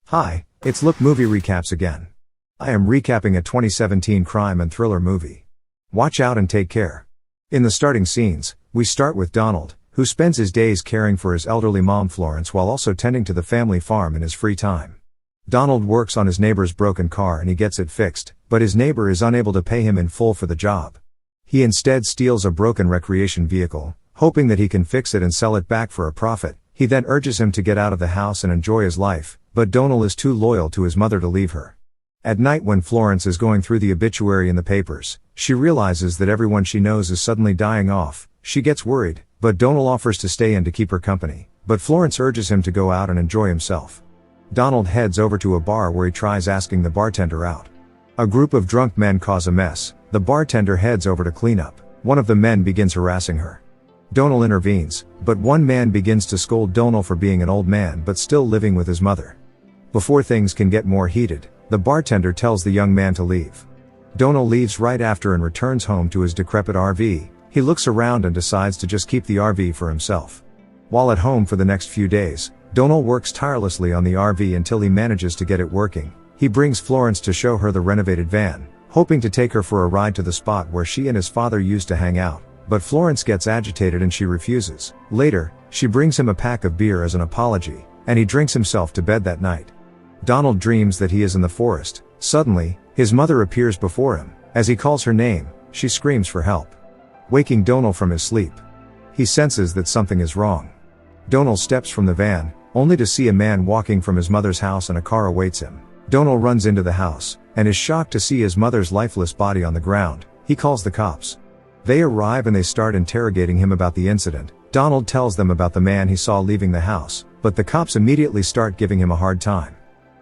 Hi, it's Look Movie Recaps again. I am recapping a 2017 crime and thriller movie. Watch out and take care. In the starting scenes, we start with Donald, who spends his days caring for his elderly mom Florence while also tending to the family farm in his free time. Donald works on his neighbor's broken car and he gets it fixed, but his neighbor is unable to pay him in full for the job. He instead steals a broken recreation vehicle, hoping that he can fix it and sell it back for a profit. He then urges him to get out of the house and enjoy his life, but Donald is too loyal to his mother to leave her. At night when Florence is going through the obituary in the papers, she realizes that everyone she knows is suddenly dying off. She gets worried, but Donald offers to stay in to keep her company, but Florence urges him to go out and enjoy himself. Donald heads over to a bar where he tries asking the bartender out. A group of drunk men cause a mess. The bartender heads over to clean up. One of the men begins harassing her. Donald intervenes, but one man begins to scold Donald for being an old man but still living with his mother. Before things can get more heated, the bartender tells the young man to leave. Donald leaves right after and returns home to his decrepit RV. He looks around and decides to just keep the RV for himself. While at home for the next few days, Donald works tirelessly on the RV until he manages to get it working. He brings Florence to show her the renovated van, hoping to take her for a ride to the spot where she and his father used to hang out. But Florence gets agitated and she refuses. Later, she brings him a pack of beer as an apology, and he drinks himself to bed that night. Donald dreams that he is in the forest. Suddenly, his mother appears before him. As he calls her name, she screams for help, waking Donald from his sleep. He senses that something is wrong. Donald steps from the van, only to see a man walking from his mother's house and a car awaits him. Donald runs into the house, and is shocked to see his mother's lifeless body on the ground. He calls the cops. They arrive and they start interrogating him about the incident. Donald tells them about the man he saw leaving the house, but the cops immediately start giving him a hard time.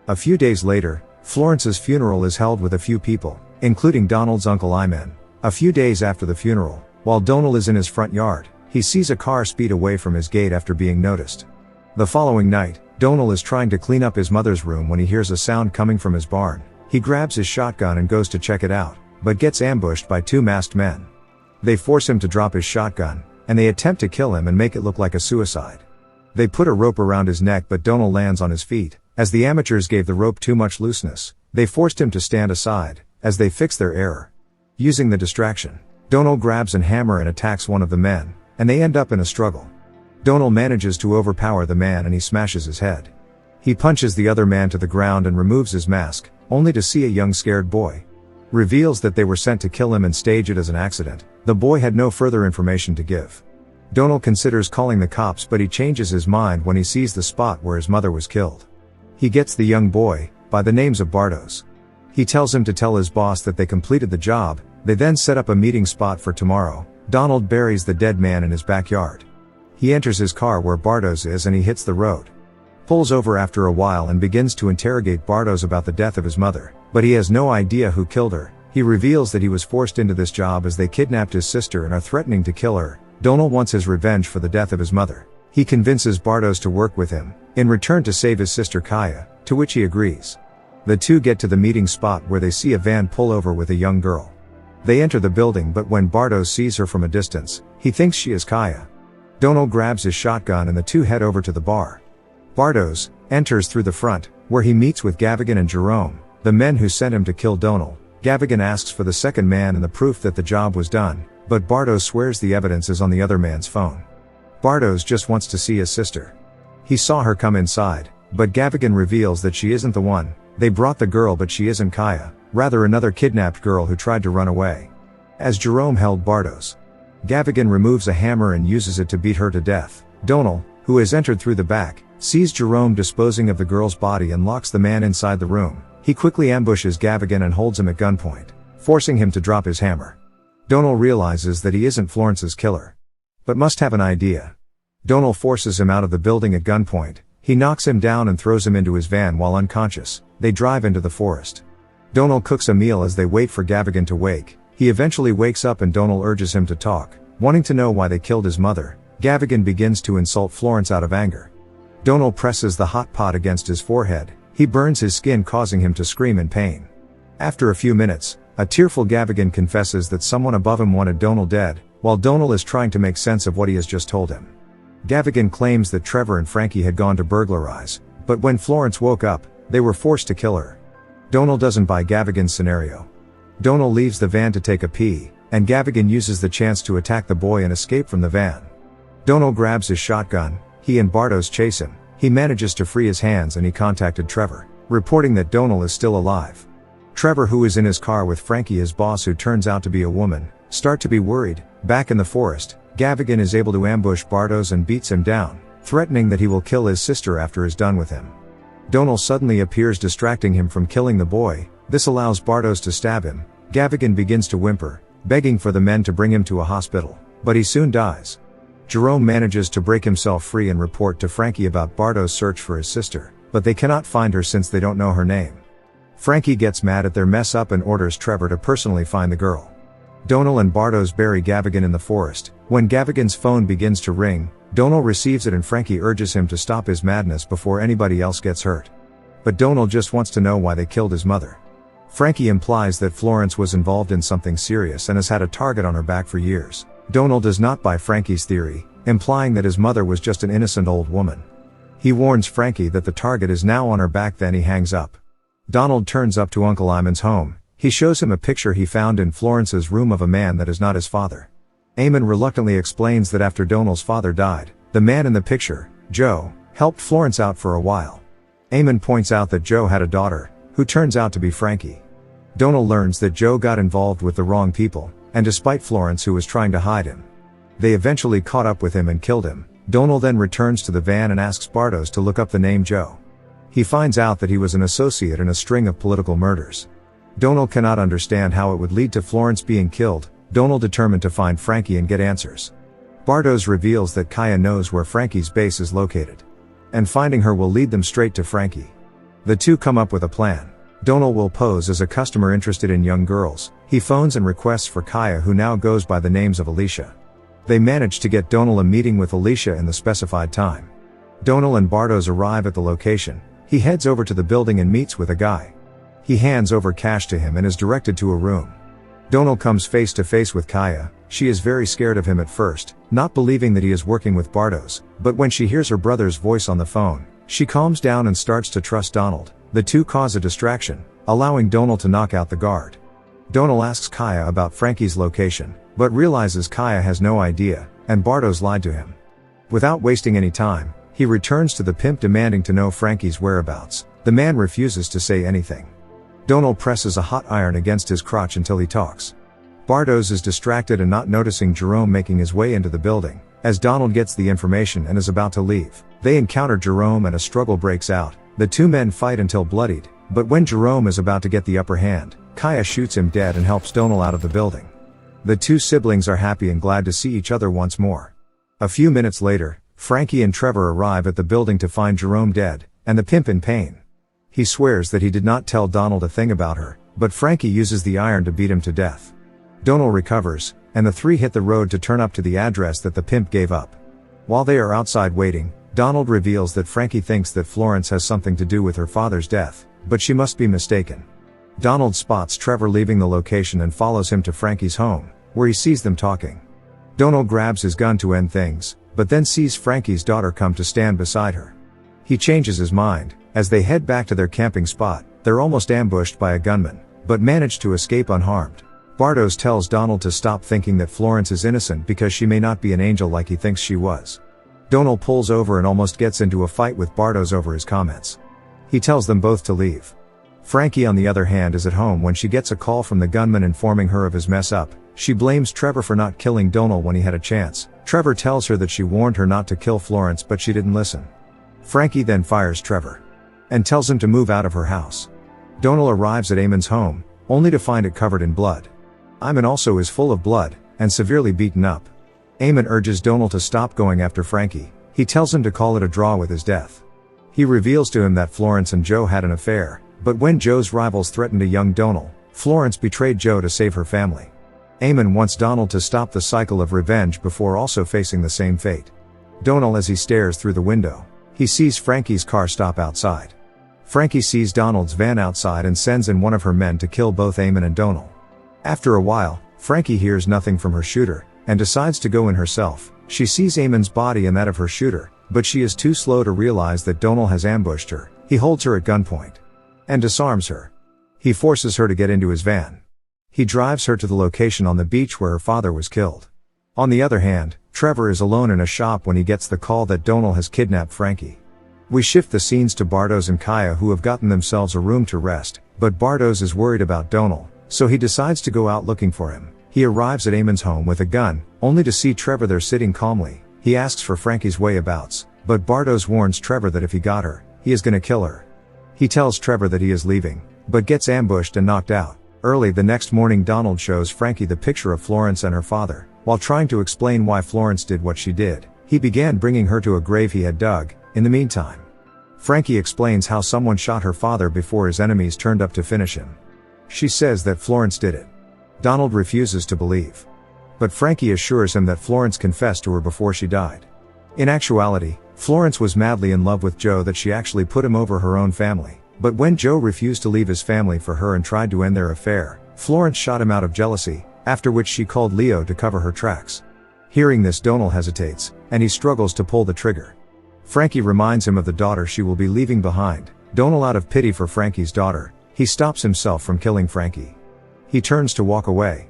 A few days later, Florence's funeral is held with a few people, including Donald's uncle Iman. A few days after the funeral, while Donald is in his front yard, he sees a car speed away from his gate after being noticed. The following night, Donald is trying to clean up his mother's room when he hears a sound coming from his barn. He grabs his shotgun and goes to check it out, but gets ambushed by two masked men. They force him to drop his shotgun, and they attempt to kill him and make it look like a suicide. They put a rope around his neck but Donald lands on his feet. As the amateurs gave the rope too much looseness, they forced him to stand aside, as they fixed their error. Using the distraction, Donald grabs a hammer and attacks one of the men, and they end up in a struggle. Donald manages to overpower the man and he smashes his head. He punches the other man to the ground and removes his mask, only to see a young scared boy. Reveals that they were sent to kill him and stage it as an accident. The boy had no further information to give. Donald considers calling the cops but he changes his mind when he sees the spot where his mother was killed. He gets the young boy, by the names of Bartos. He tells him to tell his boss that they completed the job. They then set up a meeting spot for tomorrow. Donald buries the dead man in his backyard. He enters his car where Bartos is and he hits the road. Pulls over after a while and begins to interrogate Bartos about the death of his mother, but he has no idea who killed her. He reveals that he was forced into this job as they kidnapped his sister and are threatening to kill her. Donald wants his revenge for the death of his mother. He convinces Bartos to work with him, in return to save his sister Kaya, to which he agrees. The two get to the meeting spot where they see a van pull over with a young girl. They enter the building but when Bartos sees her from a distance, he thinks she is Kaya. Donald grabs his shotgun and the two head over to the bar. Bartos enters through the front, where he meets with Gavigan and Jerome, the men who sent him to kill Donald. Gavigan asks for the second man and the proof that the job was done, but Bartos swears the evidence is on the other man's phone. Bartos just wants to see his sister. He saw her come inside, but Gavigan reveals that she isn't the one. They brought the girl but she isn't Kaya, rather another kidnapped girl who tried to run away. As Jerome held Bartos, Gavigan removes a hammer and uses it to beat her to death. Donald, who has entered through the back, sees Jerome disposing of the girl's body and locks the man inside the room. He quickly ambushes Gavigan and holds him at gunpoint, forcing him to drop his hammer. Donald realizes that he isn't Florence's killer, but must have an idea. Donald forces him out of the building at gunpoint. He knocks him down and throws him into his van while unconscious. They drive into the forest. Donald cooks a meal as they wait for Gavigan to wake. He eventually wakes up and Donald urges him to talk, wanting to know why they killed his mother. Gavigan begins to insult Florence out of anger. Donald presses the hot pot against his forehead. He burns his skin, causing him to scream in pain. After a few minutes, a tearful Gavigan confesses that someone above him wanted Donald dead, while Donald is trying to make sense of what he has just told him. Gavigan claims that Trevor and Frankie had gone to burglarize, but when Florence woke up, They were forced to kill her. Donal doesn't buy Gavigan's scenario. Donal leaves the van to take a pee, and Gavigan uses the chance to attack the boy and escape from the van. Donal grabs his shotgun, he and Bartos chase him, he manages to free his hands and he contacted Trevor, reporting that Donal is still alive. Trevor, who is in his car with Frankie, his boss who turns out to be a woman, start to be worried. Back in the forest, Gavigan is able to ambush Bartos and beats him down, threatening that he will kill his sister after he's done with him. Donal suddenly appears, distracting him from killing the boy. This allows Bartos to stab him. Gavigan begins to whimper, begging for the men to bring him to a hospital, but he soon dies. Jerome manages to break himself free and report to Frankie about Bartos' search for his sister, but they cannot find her since they don't know her name. Frankie gets mad at their mess up and orders Trevor to personally find the girl. Donal and Bartos bury Gavigan in the forest. When Gavigan's phone begins to ring, Donal receives it and Frankie urges him to stop his madness before anybody else gets hurt. But Donal just wants to know why they killed his mother. Frankie implies that Florence was involved in something serious and has had a target on her back for years. Donal does not buy Frankie's theory, implying that his mother was just an innocent old woman. He warns Frankie that the target is now on her back, then he hangs up. Donald turns up to Uncle Eamon's home. He shows him a picture he found in Florence's room of a man that is not his father. Eamon reluctantly explains that after Donal's father died, the man in the picture, Joe, helped Florence out for a while. Eamon points out that Joe had a daughter, who turns out to be Frankie. Donal learns that Joe got involved with the wrong people, and despite Florence, who was trying to hide him, they eventually caught up with him and killed him. Donal then returns to the van and asks Bartos to look up the name Joe. He finds out that he was an associate in a string of political murders. Donal cannot understand how it would lead to Florence being killed. Donal determined to find Frankie and get answers. Bartos reveals that Kaya knows where Frankie's base is located, and finding her will lead them straight to Frankie. The two come up with a plan. Donal will pose as a customer interested in young girls. He phones and requests for Kaya, who now goes by the names of Alicia. They manage to get Donal a meeting with Alicia in the specified time. Donal and Bartos arrive at the location. He heads over to the building and meets with a guy. He hands over cash to him and is directed to a room. Donal comes face to face with Kaya. She is very scared of him at first, not believing that he is working with Bartos, but when she hears her brother's voice on the phone, she calms down and starts to trust Donald. The two cause a distraction, allowing Donal to knock out the guard. Donal asks Kaya about Frankie's location, but realizes Kaya has no idea, and Bartos lied to him. Without wasting any time, he returns to the pimp demanding to know Frankie's whereabouts. The man refuses to say anything. Donal presses a hot iron against his crotch until he talks. Bartos is distracted and not noticing Jerome making his way into the building. As Donald gets the information and is about to leave, they encounter Jerome and a struggle breaks out. The two men fight until bloodied, but when Jerome is about to get the upper hand, Kaya shoots him dead and helps Donal out of the building. The two siblings are happy and glad to see each other once more. A few minutes later, Frankie and Trevor arrive at the building to find Jerome dead, and the pimp in pain. He swears that he did not tell Donald a thing about her, but Frankie uses the iron to beat him to death. Donal recovers, and the three hit the road to turn up to the address that the pimp gave up. While they are outside waiting, Donald reveals that Frankie thinks that Florence has something to do with her father's death, but she must be mistaken. Donald spots Trevor leaving the location and follows him to Frankie's home, where he sees them talking. Donald grabs his gun to end things, but then sees Frankie's daughter come to stand beside her. He changes his mind. As they head back to their camping spot, they're almost ambushed by a gunman, but manage to escape unharmed. Bartos tells Donald to stop thinking that Florence is innocent because she may not be an angel like he thinks she was. Donald pulls over and almost gets into a fight with Bartos over his comments. He tells them both to leave. Frankie, on the other hand, is at home when she gets a call from the gunman informing her of his mess up. She blames Trevor for not killing Donald when he had a chance. Trevor tells her that she warned her not to kill Florence, but she didn't listen. Frankie then fires Trevor and tells him to move out of her house. Donal arrives at Eamon's home, only to find it covered in blood. Eamon also is full of blood, and severely beaten up. Eamon urges Donal to stop going after Frankie. He tells him to call it a draw with his death. He reveals to him that Florence and Joe had an affair, but when Joe's rivals threatened a young Donal, Florence betrayed Joe to save her family. Eamon wants Donald to stop the cycle of revenge before also facing the same fate. Donal, as he stares through the window, he sees Frankie's car stop outside. Frankie sees Donald's van outside and sends in one of her men to kill both Eamon and Donal. After a while, Frankie hears nothing from her shooter, and decides to go in herself. She sees Eamon's body and that of her shooter, but she is too slow to realize that Donal has ambushed her. He holds her at gunpoint and disarms her. He forces her to get into his van. He drives her to the location on the beach where her father was killed. On the other hand, Trevor is alone in a shop when he gets the call that Donal has kidnapped Frankie. We shift the scenes to Bartos and Kaya, who have gotten themselves a room to rest, but Bartos is worried about Donal, so he decides to go out looking for him. He arrives at Eamon's home with a gun, only to see Trevor there sitting calmly. He asks for Frankie's whereabouts, but Bartos warns Trevor that if he got her, he is gonna kill her. He tells Trevor that he is leaving, but gets ambushed and knocked out. Early the next morning, Donald shows Frankie the picture of Florence and her father. While trying to explain why Florence did what she did, he began bringing her to a grave he had dug. In the meantime, Frankie explains how someone shot her father before his enemies turned up to finish him. She says that Florence did it. Donald refuses to believe, but Frankie assures him that Florence confessed to her before she died. In actuality, Florence was madly in love with Joe, that she actually put him over her own family. But when Joe refused to leave his family for her and tried to end their affair, Florence shot him out of jealousy, after which she called Leo to cover her tracks. Hearing this, Donald hesitates, and he struggles to pull the trigger. Frankie reminds him of the daughter she will be leaving behind. Donald, out of pity for Frankie's daughter, he stops himself from killing Frankie. He turns to walk away,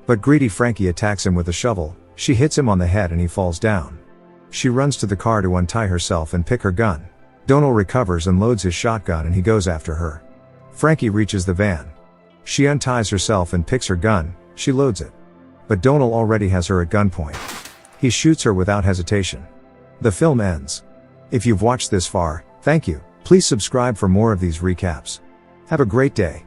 but greedy Frankie attacks him with a shovel. She hits him on the head and he falls down. She runs to the car to untie herself and pick her gun. Donald recovers and loads his shotgun, and he goes after her. Frankie reaches the van. She unties herself and picks her gun. She loads it, but Donald already has her at gunpoint. He shoots her without hesitation. The film ends. If you've watched this far, thank you. Please subscribe for more of these recaps. Have a great day.